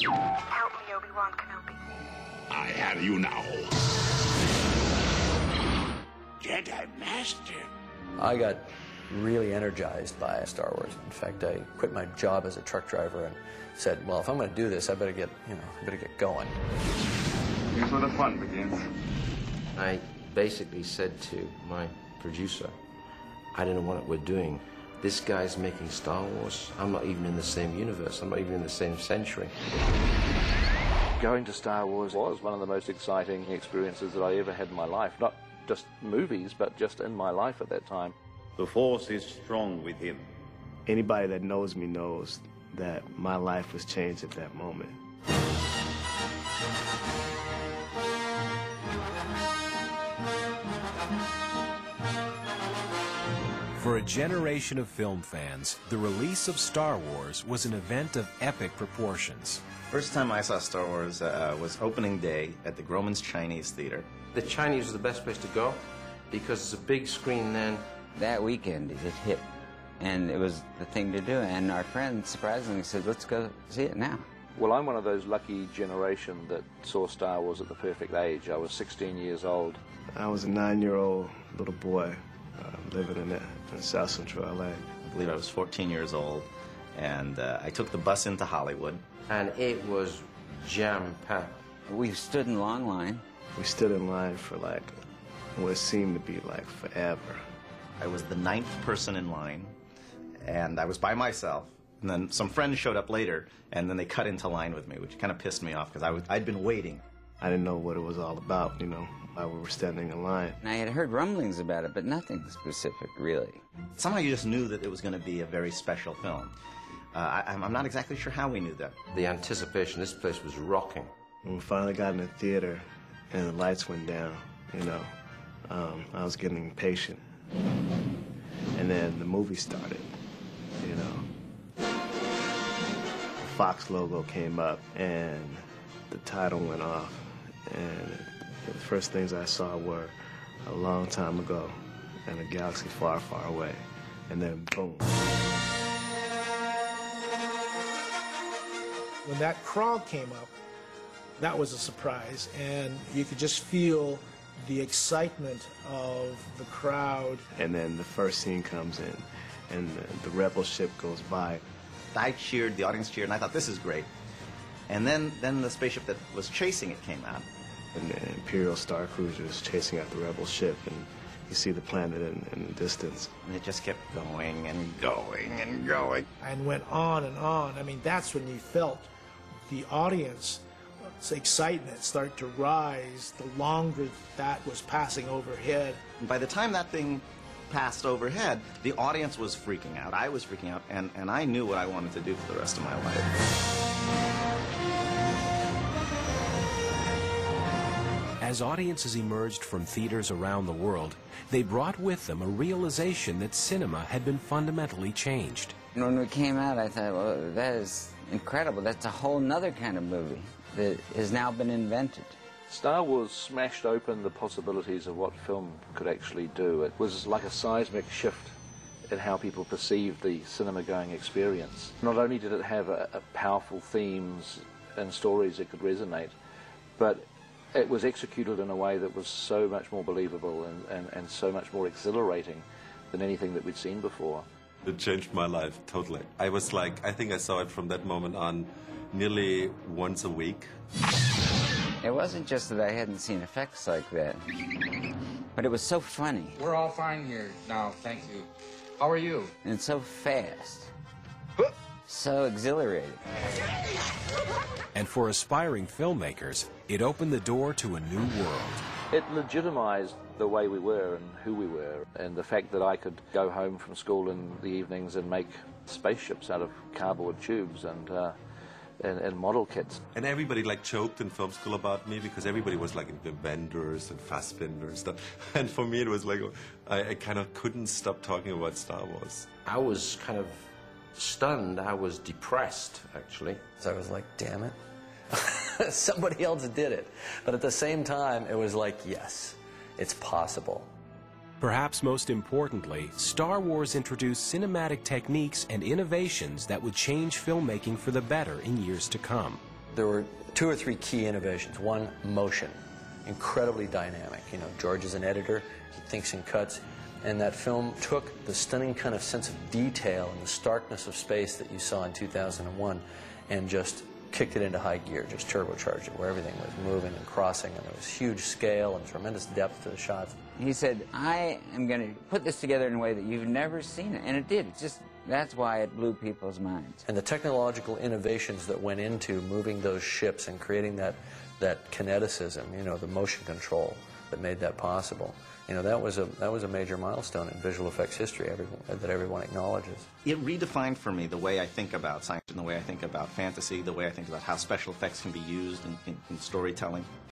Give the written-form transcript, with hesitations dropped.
Help me, Obi-Wan Kenobi. I have you now. Jedi Master. I got really energized by Star Wars. In fact, I quit my job as a truck driver and said, well, if I'm going to do this, I better get going. Here's where the fun begins. I basically said to my producer, I don't know what we're doing. This guy's making Star Wars. I'm not even in the same universe. I'm not even in the same century. Going to Star Wars was one of the most exciting experiences that I ever had in my life. Not just movies, but just in my life at that time. The Force is strong with him. Anybody that knows me knows that my life was changed at that moment. For a generation of film fans, the release of Star Wars was an event of epic proportions. First time I saw Star Wars was opening day at the Grauman's Chinese Theater. The Chinese was the best place to go because it's a big screen then. That weekend it hit, and it was the thing to do, and our friend surprisingly said, let's go see it now. Well, I'm one of those lucky generation that saw Star Wars at the perfect age. I was 16 years old. I was a 9-year-old little boy living in South Central LA. I believe I was 14 years old, and I took the bus into Hollywood. And it was jam-packed. We stood in long line. We stood in line for like what seemed to be like forever. I was the 9th person in line, and I was by myself. And then some friends showed up later, and then they cut into line with me, which kind of pissed me off because I'd been waiting. I didn't know what it was all about, you know, while we were standing in line. And I had heard rumblings about it, but nothing specific, really. Somehow you just knew that it was going to be a very special film. I'm not exactly sure how we knew that. The anticipation, this place was rocking. When we finally got in the theater and the lights went down, you know, I was getting impatient. And then the movie started, you know. The Fox logo came up and the title went off. And the first things I saw were a long time ago in a galaxy far, far away. And then boom. When that crawl came up, that was a surprise, and you could just feel the excitement of the crowd. And then the first scene comes in, and the rebel ship goes by. I cheered, the audience cheered, and I thought, this is great. And then the spaceship that was chasing it came out. And the Imperial Star Cruiser is chasing out the rebel ship, and you see the planet in the distance. And it just kept going and going and going. And went on and on. I mean, that's when you felt the audience's excitement start to rise the longer that was passing overhead. And by the time that thing passed overhead, the audience was freaking out. I was freaking out, and I knew what I wanted to do for the rest of my life. As audiences emerged from theaters around the world, they brought with them a realization that cinema had been fundamentally changed. When we came out, I thought, well, that is incredible. That's a whole nother kind of movie that has now been invented. Star Wars smashed open the possibilities of what film could actually do. It was like a seismic shift in how people perceived the cinema-going experience. Not only did it have powerful themes and stories that could resonate, but it was executed in a way that was so much more believable and so much more exhilarating than anything that we'd seen before. It changed my life totally. I was like, I think I saw it from that moment on nearly once a week. It wasn't just that I hadn't seen effects like that, but it was so funny. We're all fine here now, thank you. How are you? And so fast. So exhilarating. And for aspiring filmmakers, it opened the door to a new world. It legitimized the way we were and who we were, and the fact that I could go home from school in the evenings and make spaceships out of cardboard tubes and model kits. And everybody like joked in film school about me because everybody was like inventors and Fassbinder and stuff. And for me it was like, I kind of couldn't stop talking about Star Wars. I was kind of stunned. I was depressed, actually. So I was like, damn it. Somebody else did it. But at the same time, it was like, yes, it's possible. Perhaps most importantly, Star Wars introduced cinematic techniques and innovations that would change filmmaking for the better in years to come. there were 2 or 3 key innovations. One, motion, incredibly dynamic. You know, George is an editor, he thinks in cuts, and that film took the stunning kind of sense of detail and the starkness of space that you saw in 2001 and just kicked it into high gear, just turbocharged it, where everything was moving and crossing, and there was huge scale and tremendous depth to the shots. He said, I am going to put this together in a way that you've never seen it. And it did. It's just, that's why it blew people's minds. And the technological innovations that went into moving those ships and creating that kineticism, you know, the motion control that made that possible, you know, that was a major milestone in visual effects history that everyone acknowledges. It redefined for me the way I think about science and the way I think about fantasy, the way I think about how special effects can be used in storytelling.